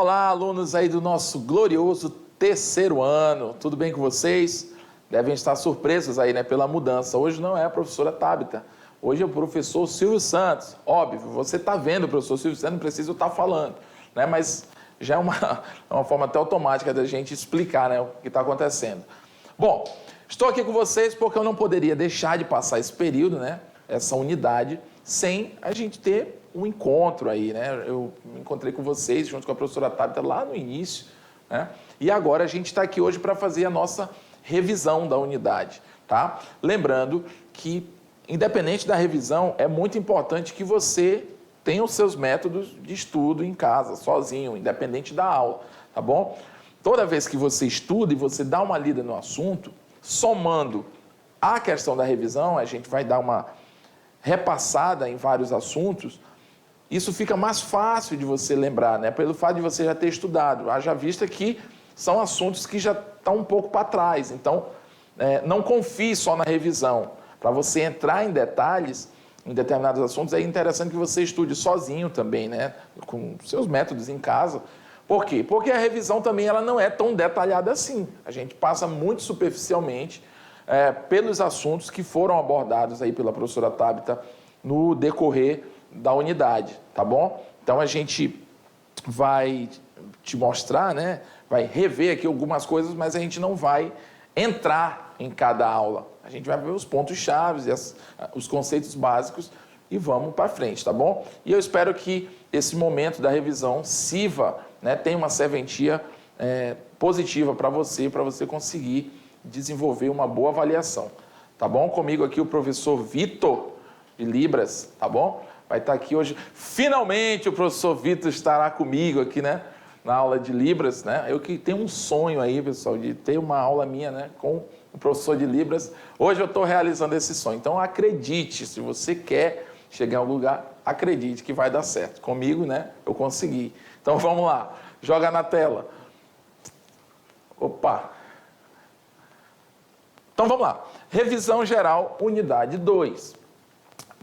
Olá, alunos aí do nosso glorioso terceiro ano. Tudo bem com vocês? Devem estar surpresos aí, né, pela mudança. Hoje não é a professora Tabita. Hoje é o professor Silvio Santos. Óbvio, você está vendo o professor Silvio Santos, não precisa estar falando, né? Mas já é uma forma até automática da gente explicar, né, o que está acontecendo. Bom, estou aqui com vocês porque eu não poderia deixar de passar esse período, né, essa unidade, sem a gente ter um encontro aí, né? Eu me encontrei com vocês junto com a professora Tabita lá no início, né? E agora a gente está aqui hoje para fazer a nossa revisão da unidade, tá? Lembrando que, independente da revisão, é muito importante que você tenha os seus métodos de estudo em casa, sozinho, independente da aula, tá bom? Toda vez que você estuda e você dá uma lida no assunto, somando a questão da revisão, a gente vai dar uma repassada em vários assuntos. Isso fica mais fácil de você lembrar, né? Pelo fato de você já ter estudado. Haja vista que são assuntos que já estão um pouco para trás. Então, não confie só na revisão. Para você entrar em detalhes, em determinados assuntos, é interessante que você estude sozinho também, né? Com seus métodos em casa. Por quê? Porque a revisão também ela não é tão detalhada assim. A gente passa muito superficialmente pelos assuntos que foram abordados aí pela professora Tabita no decorrer da unidade, tá bom? Então a gente vai te mostrar, né? Vai rever aqui algumas coisas, mas a gente não vai entrar em cada aula. A gente vai ver os pontos-chave, os conceitos básicos e vamos para frente, tá bom? E eu espero que esse momento da revisão sirva, né? Tenha uma serventia positiva para você conseguir desenvolver uma boa avaliação, tá bom? Comigo aqui o professor Vitor de Libras, tá bom? Vai estar aqui hoje. Finalmente o professor Vitor estará comigo aqui, né? Na aula de Libras, né? Eu que tenho um sonho aí, pessoal, de ter uma aula minha, né? Com o professor de Libras. Hoje eu estou realizando esse sonho. Então acredite, se você quer chegar a um lugar, acredite que vai dar certo. Comigo, né? Eu consegui. Então vamos lá. Joga na tela. Opa! Então vamos lá. Revisão geral, unidade 2.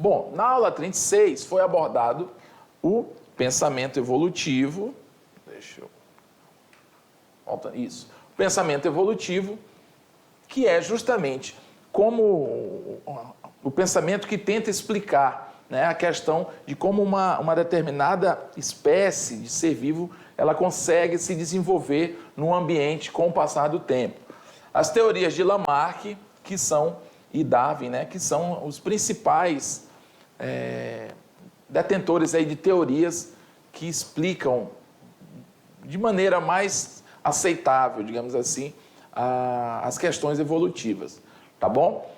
Bom, na aula 36 foi abordado o pensamento evolutivo. Deixa eu... Volta, isso. O pensamento evolutivo, que é justamente como o pensamento que tenta explicar, né, a questão de como uma determinada espécie de ser vivo ela consegue se desenvolver num ambiente com o passar do tempo. As teorias de Lamarck, e Darwin, né, que são os principais detentores aí de teorias que explicam de maneira mais aceitável, digamos assim, as questões evolutivas, tá bom?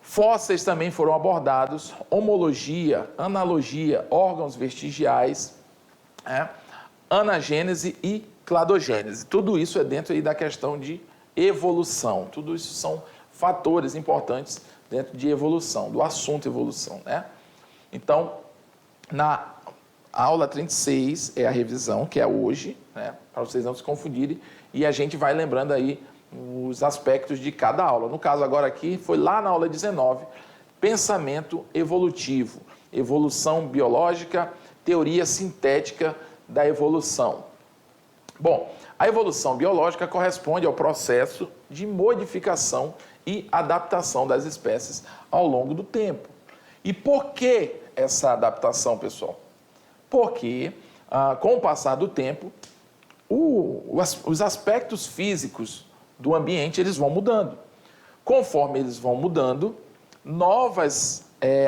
Fósseis também foram abordados, homologia, analogia, órgãos vestigiais, anagênese e cladogênese. Tudo isso é dentro aí da questão de evolução. Tudo isso são fatores importantes dentro de evolução, do assunto evolução, né? Então, na aula 36 é a revisão, que é hoje, né? Para vocês não se confundirem, e a gente vai lembrando aí os aspectos de cada aula. No caso agora aqui, foi lá na aula 19, pensamento evolutivo, evolução biológica, teoria sintética da evolução. Bom, a evolução biológica corresponde ao processo de modificação e adaptação das espécies ao longo do tempo. E por que essa adaptação, pessoal? Porque, com o passar do tempo, os aspectos físicos do ambiente eles vão mudando. Conforme eles vão mudando, novas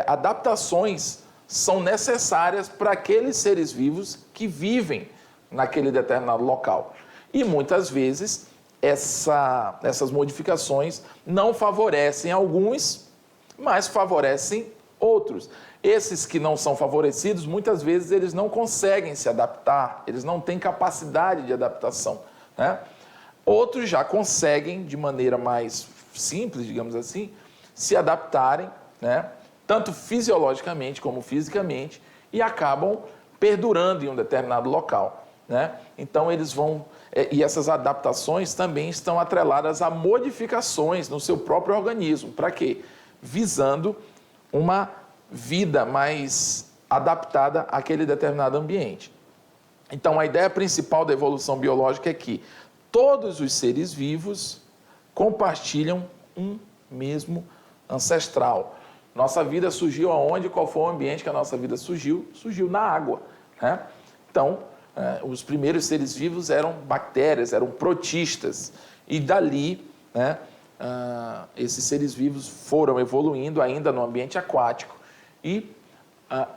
adaptações são necessárias para aqueles seres vivos que vivem naquele determinado local. E muitas vezes essas modificações não favorecem alguns, mas favorecem outros. Esses que não são favorecidos, muitas vezes eles não conseguem se adaptar, eles não têm capacidade de adaptação, né? Outros já conseguem, de maneira mais simples, digamos assim, se adaptarem, né? Tanto fisiologicamente como fisicamente, e acabam perdurando em um determinado local, né? Então eles vão... E essas adaptações também estão atreladas a modificações no seu próprio organismo. Para quê? Visando uma vida mais adaptada àquele determinado ambiente. Então, a ideia principal da evolução biológica é que todos os seres vivos compartilham um mesmo ancestral. Nossa vida surgiu aonde? Qual foi o ambiente que a nossa vida surgiu? Surgiu na água, né? Então, os primeiros seres vivos eram bactérias, eram protistas. E dali, né, esses seres vivos foram evoluindo ainda no ambiente aquático. E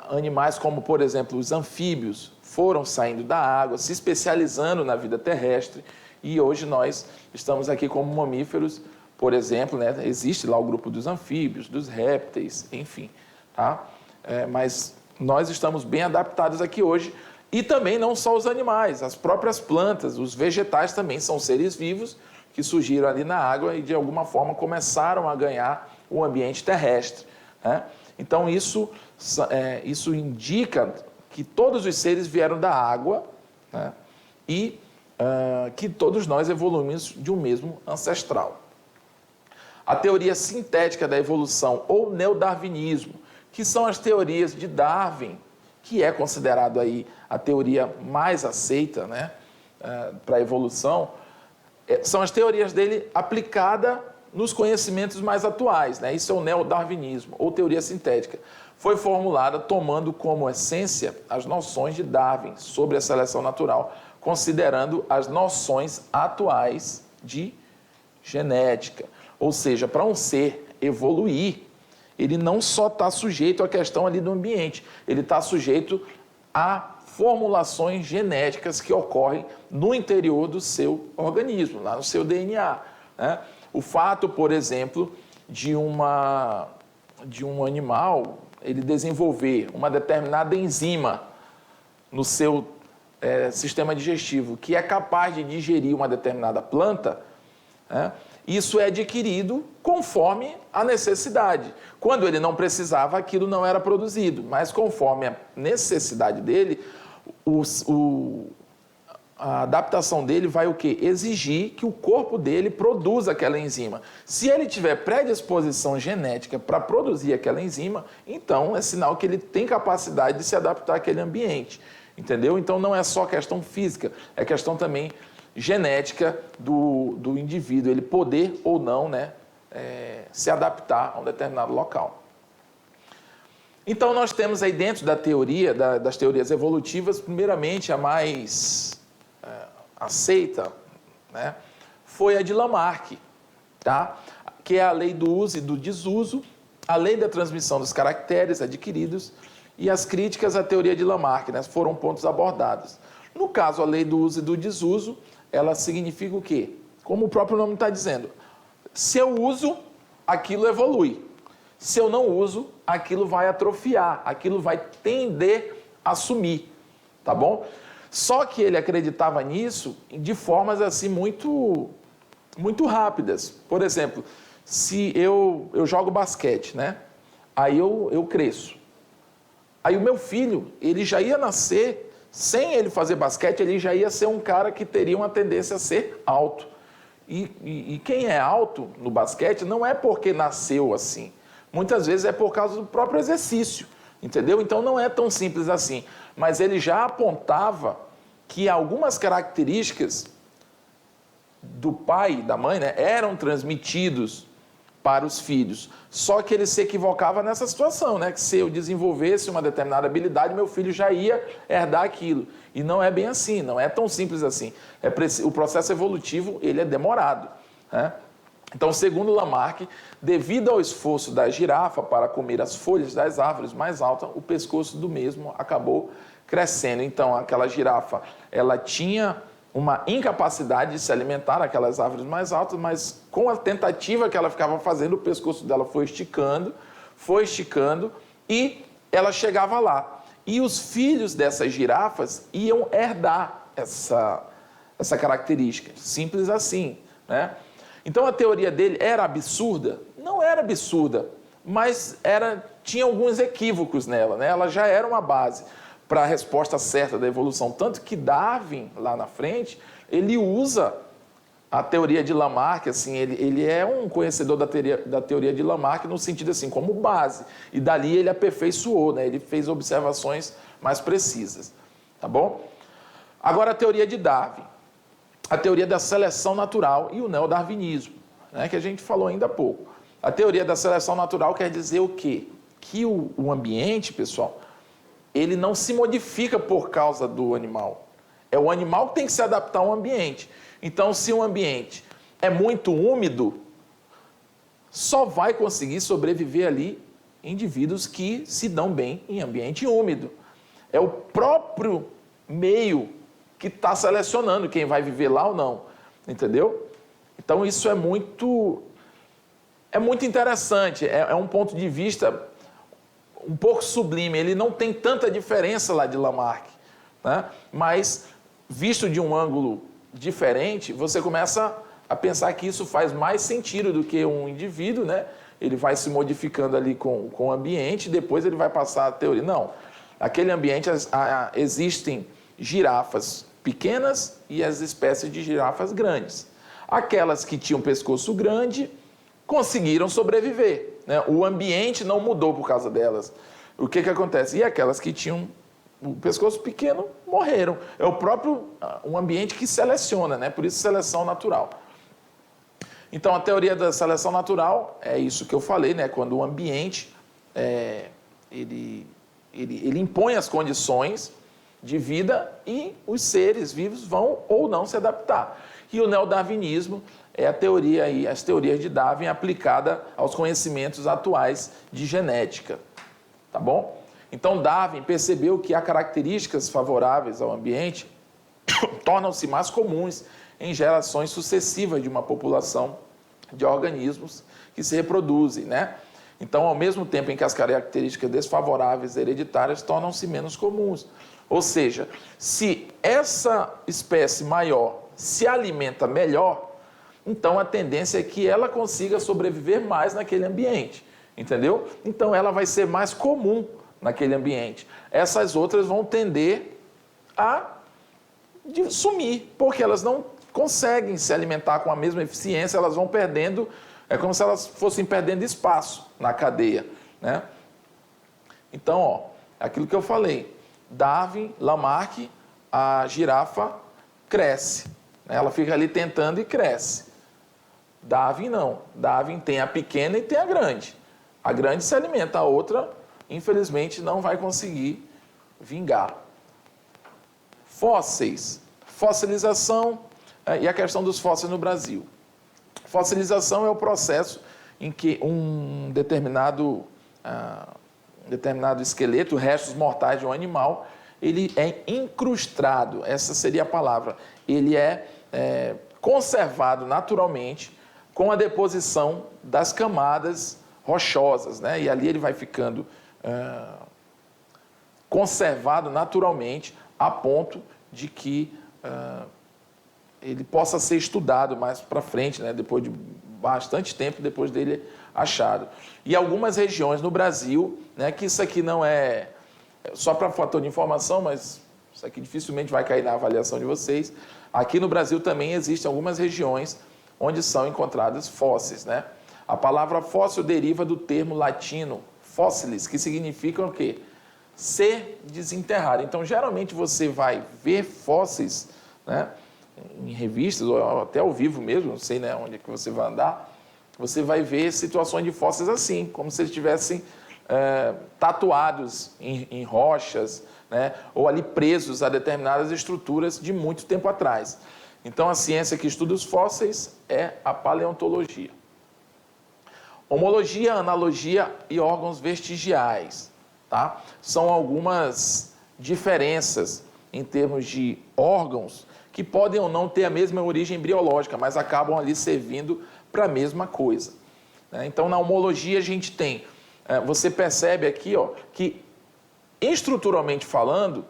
animais como, por exemplo, os anfíbios foram saindo da água, se especializando na vida terrestre. E hoje nós estamos aqui como mamíferos, por exemplo, né, existe lá o grupo dos anfíbios, dos répteis, enfim. Tá? Mas nós estamos bem adaptados aqui hoje. E também não só os animais, as próprias plantas, os vegetais também são seres vivos que surgiram ali na água e de alguma forma começaram a ganhar o ambiente terrestre, né? Então isso indica que todos os seres vieram da água, né? E que todos nós evoluímos de um mesmo ancestral. A teoria sintética da evolução ou neodarwinismo, que são as teorias de Darwin, que é considerado aí a teoria mais aceita, né, para a evolução, são as teorias dele aplicadas nos conhecimentos mais atuais, né? Isso é o neodarwinismo, ou teoria sintética. Foi formulada tomando como essência as noções de Darwin sobre a seleção natural, considerando as noções atuais de genética. Ou seja, para um ser evoluir, ele não só está sujeito à questão ali do ambiente, ele está sujeito a formulações genéticas que ocorrem no interior do seu organismo, lá no seu DNA, né? O fato, por exemplo, de um animal ele desenvolver uma determinada enzima no seu sistema digestivo que é capaz de digerir uma determinada planta, né? Isso é adquirido conforme a necessidade. Quando ele não precisava, aquilo não era produzido, mas conforme a necessidade dele, a adaptação dele vai o quê? Exigir que o corpo dele produza aquela enzima. Se ele tiver predisposição genética para produzir aquela enzima, então é sinal que ele tem capacidade de se adaptar àquele ambiente. Entendeu? Então não é só questão física, é questão também genética do indivíduo, ele poder ou não, né, se adaptar a um determinado local. Então nós temos aí dentro da teoria, das teorias evolutivas, primeiramente a mais aceita, né, foi a de Lamarck, tá? Que é a lei do uso e do desuso, a lei da transmissão dos caracteres adquiridos e as críticas à teoria de Lamarck, né, foram pontos abordados. No caso, a lei do uso e do desuso, ela significa o quê? Como o próprio nome está dizendo, se eu uso, aquilo evolui. Se eu não uso, aquilo vai atrofiar, aquilo vai tender a sumir, tá bom? Só que ele acreditava nisso de formas assim muito rápidas. Por exemplo, se eu jogo basquete, né? Aí eu cresço. Aí o meu filho, ele já ia nascer, sem ele fazer basquete, ele já ia ser um cara que teria uma tendência a ser alto. E quem é alto no basquete não é porque nasceu assim. Muitas vezes é por causa do próprio exercício, entendeu? Então não é tão simples assim. Mas ele já apontava que algumas características do pai e da mãe, né, eram transmitidos para os filhos. Só que ele se equivocava nessa situação, né? Que se eu desenvolvesse uma determinada habilidade, meu filho já ia herdar aquilo. E não é bem assim, não é tão simples assim. O processo evolutivo, ele é demorado, né? Então, segundo Lamarck, devido ao esforço da girafa para comer as folhas das árvores mais altas, o pescoço do mesmo acabou crescendo. Então, aquela girafa, ela tinha uma incapacidade de se alimentar naquelas árvores mais altas, mas com a tentativa que ela ficava fazendo, o pescoço dela foi esticando e ela chegava lá. E os filhos dessas girafas iam herdar essa característica, simples assim, né? Então a teoria dele era absurda? Não era absurda, mas tinha alguns equívocos nela, né? Ela já era uma base para a resposta certa da evolução. Tanto que Darwin, lá na frente, ele usa a teoria de Lamarck, assim, ele é um conhecedor da teoria de Lamarck no sentido assim, como base. E dali ele aperfeiçoou, né? Ele fez observações mais precisas, tá bom? Agora a teoria de Darwin, a teoria da seleção natural e o neodarwinismo, né, que a gente falou ainda há pouco. A teoria da seleção natural quer dizer o quê? Que o ambiente, pessoal, ele não se modifica por causa do animal. É o animal que tem que se adaptar ao ambiente. Então, se um ambiente é muito úmido, só vai conseguir sobreviver ali indivíduos que se dão bem em ambiente úmido. É o próprio meio que está selecionando quem vai viver lá ou não, entendeu? Então isso é muito interessante, é um ponto de vista um pouco sublime, ele não tem tanta diferença lá de Lamarck, né? Mas visto de um ângulo diferente, você começa a pensar que isso faz mais sentido do que um indivíduo, né? Ele vai se modificando ali com o ambiente, depois ele vai passar a teoria. Não, aquele ambiente existem girafas pequenas e as espécies de girafas grandes. Aquelas que tinham pescoço grande conseguiram sobreviver, né? O ambiente não mudou por causa delas. O que acontece? E aquelas que tinham o pescoço pequeno morreram. É o próprio um ambiente que seleciona, né? Por isso seleção natural. Então, a teoria da seleção natural é isso que eu falei, né? Quando o ambiente ele impõe as condições de vida e os seres vivos vão ou não se adaptar. E o neodarwinismo é a teoria aí, as teorias de Darwin aplicada aos conhecimentos atuais de genética, tá bom? Então, Darwin percebeu que há características favoráveis ao ambiente tornam-se mais comuns em gerações sucessivas de uma população de organismos que se reproduzem, né? Então, ao mesmo tempo em que as características desfavoráveis hereditárias tornam-se menos comuns. Ou seja, se essa espécie maior se alimenta melhor, então a tendência é que ela consiga sobreviver mais naquele ambiente, entendeu? Então, ela vai ser mais comum naquele ambiente. Essas outras vão tender a sumir, porque elas não conseguem se alimentar com a mesma eficiência, elas vão perdendo, é como se elas fossem perdendo espaço na cadeia, né? Então, ó, aquilo que eu falei, Darwin, Lamarck, a girafa cresce, né? Ela fica ali tentando e cresce. Darwin não, Darwin tem a pequena e tem a grande. A grande se alimenta, a outra, infelizmente, não vai conseguir vingar. Fósseis, fossilização e a questão dos fósseis no Brasil. Fossilização é o processo em que um determinado esqueleto, restos mortais de um animal, ele é incrustado, essa seria a palavra, ele é conservado naturalmente com a deposição das camadas rochosas, né? E ali ele vai ficando conservado naturalmente a ponto de que ele possa ser estudado mais para frente, né? Depois de bastante tempo depois dele achado. E algumas regiões no Brasil, né, que isso aqui não é só para fator de informação, mas isso aqui dificilmente vai cair na avaliação de vocês. Aqui no Brasil também existem algumas regiões onde são encontrados fósseis, né? A palavra fóssil deriva do termo latino fósseis, que significa o quê? Ser desenterrado. Então, geralmente você vai ver fósseis, né, em revistas, ou até ao vivo mesmo, não sei, né, onde é que você vai andar, você vai ver situações de fósseis assim, como se eles estivessem tatuados em rochas, né, ou ali presos a determinadas estruturas de muito tempo atrás. Então, a ciência que estuda os fósseis é a paleontologia. Homologia, analogia e órgãos vestigiais, tá? São algumas diferenças em termos de órgãos que podem ou não ter a mesma origem embriológica, mas acabam ali servindo para a mesma coisa, né? Então, na homologia, a gente tem, você percebe aqui, ó, que estruturalmente falando,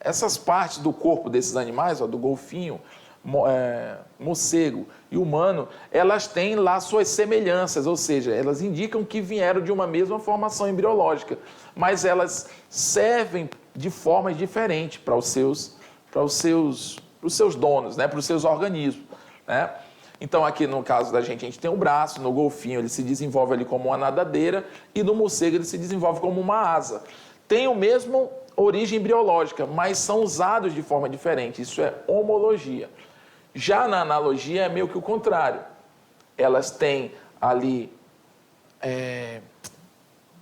essas partes do corpo desses animais, ó, do golfinho, morcego e humano, elas têm lá suas semelhanças, ou seja, elas indicam que vieram de uma mesma formação embriológica, mas elas servem de formas diferentes para os seus donos, né, para os seus organismos, né? Então, aqui no caso da gente, a gente tem o braço, no golfinho ele se desenvolve ali como uma nadadeira e no morcego ele se desenvolve como uma asa. Tem o mesmo origem embriológica, mas são usados de forma diferente. Isso é homologia. Já na analogia é meio que o contrário. Elas têm ali,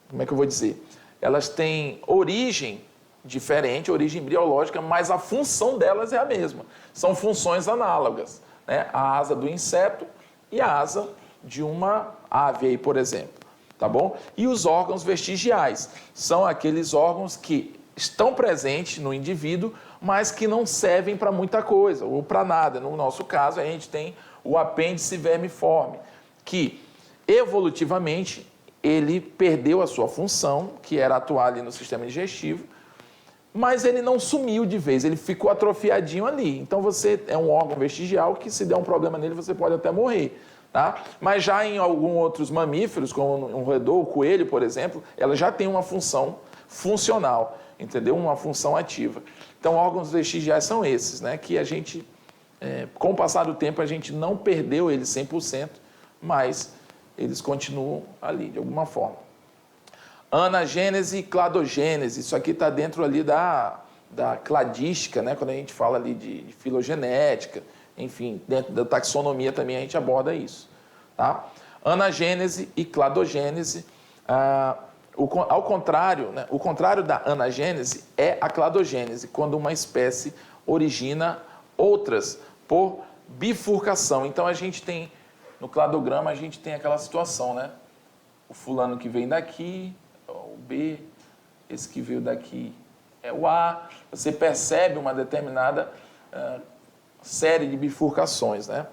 como é que eu vou dizer? Elas têm origem diferente, origem embriológica, mas a função delas é a mesma. São funções análogas, né? A asa do inseto e a asa de uma ave, aí, por exemplo. Tá bom? E os órgãos vestigiais são aqueles órgãos que estão presentes no indivíduo, mas que não servem para muita coisa, ou para nada. No nosso caso, a gente tem o apêndice vermiforme, que evolutivamente ele perdeu a sua função, que era atuar ali no sistema digestivo, mas ele não sumiu de vez, ele ficou atrofiadinho ali. Então você é um órgão vestigial que, se der um problema nele, você pode até morrer. Tá? Mas já em alguns outros mamíferos, como um roedor, o coelho, por exemplo, ela já tem uma função funcional, entendeu? Uma função ativa. Então, órgãos vestigiais são esses, né? Que a gente, com o passar do tempo, a gente não perdeu eles 100%, mas eles continuam ali, de alguma forma. Anagênese e cladogênese, isso aqui está dentro ali da cladística, né? Quando a gente fala ali de filogenética, enfim, dentro da taxonomia também a gente aborda isso. Tá? Anagênese e cladogênese, ao contrário, né? O contrário da anagênese é a cladogênese, quando uma espécie origina outras por bifurcação. Então a gente tem, no cladograma, a gente tem aquela situação, né? O fulano que vem daqui, o B, esse que veio daqui é o A. Você percebe uma determinada série de bifurcações, né?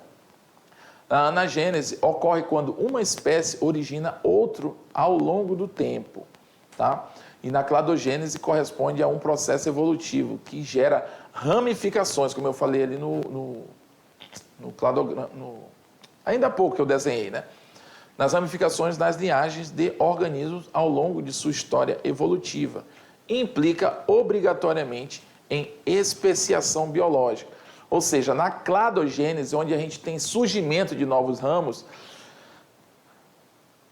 A anagênese ocorre quando uma espécie origina outro ao longo do tempo, tá? E na cladogênese corresponde a um processo evolutivo que gera ramificações, como eu falei ali no cladograma, ainda há pouco que eu desenhei, né? Nas ramificações das linhagens de organismos ao longo de sua história evolutiva. Implica obrigatoriamente em especiação biológica. Ou seja, na cladogênese, onde a gente tem surgimento de novos ramos,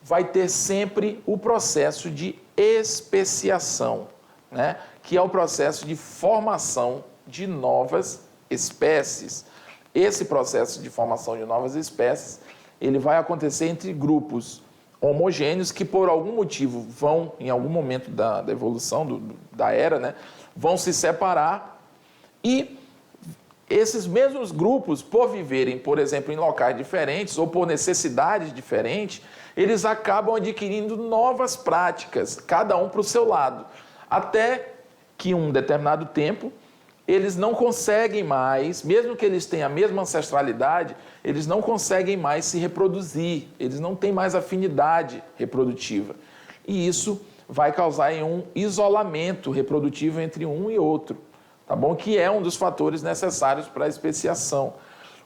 vai ter sempre o processo de especiação, né? Que é o processo de formação de novas espécies. Esse processo de formação de novas espécies, ele vai acontecer entre grupos homogêneos que, por algum motivo, vão, em algum momento da evolução, da era, né? Vão se separar e esses mesmos grupos, por viverem, por exemplo, em locais diferentes ou por necessidades diferentes, eles acabam adquirindo novas práticas, cada um para o seu lado. Até que, em um determinado tempo, eles não conseguem mais, mesmo que eles tenham a mesma ancestralidade, eles não conseguem mais se reproduzir, eles não têm mais afinidade reprodutiva. E isso vai causar um isolamento reprodutivo entre um e outro. Tá bom? Que é um dos fatores necessários para a especiação.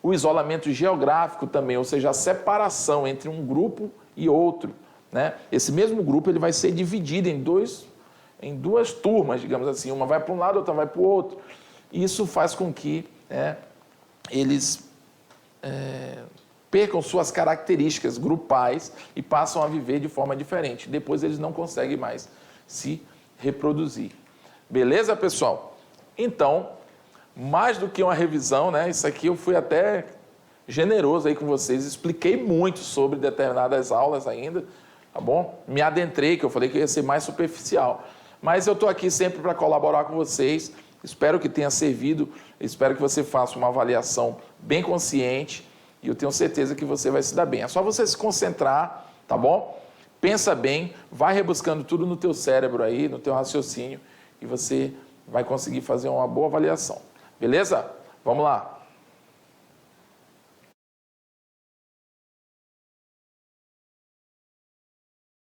O isolamento geográfico também, ou seja, a separação entre um grupo e outro, né? Esse mesmo grupo ele vai ser dividido em duas turmas, digamos assim, uma vai para um lado, outra vai para o outro. Isso faz com que eles percam suas características grupais e passam a viver de forma diferente. Depois eles não conseguem mais se reproduzir. Beleza, pessoal? Então, mais do que uma revisão, né? Isso aqui eu fui até generoso aí com vocês, expliquei muito sobre determinadas aulas ainda, tá bom? Me adentrei, que eu falei que ia ser mais superficial. Mas eu estou aqui sempre para colaborar com vocês, espero que tenha servido, espero que você faça uma avaliação bem consciente e eu tenho certeza que você vai se dar bem. É só você se concentrar, tá bom? Pensa bem, vai rebuscando tudo no teu cérebro aí, no teu raciocínio e você vai conseguir fazer uma boa avaliação. Beleza? Vamos lá.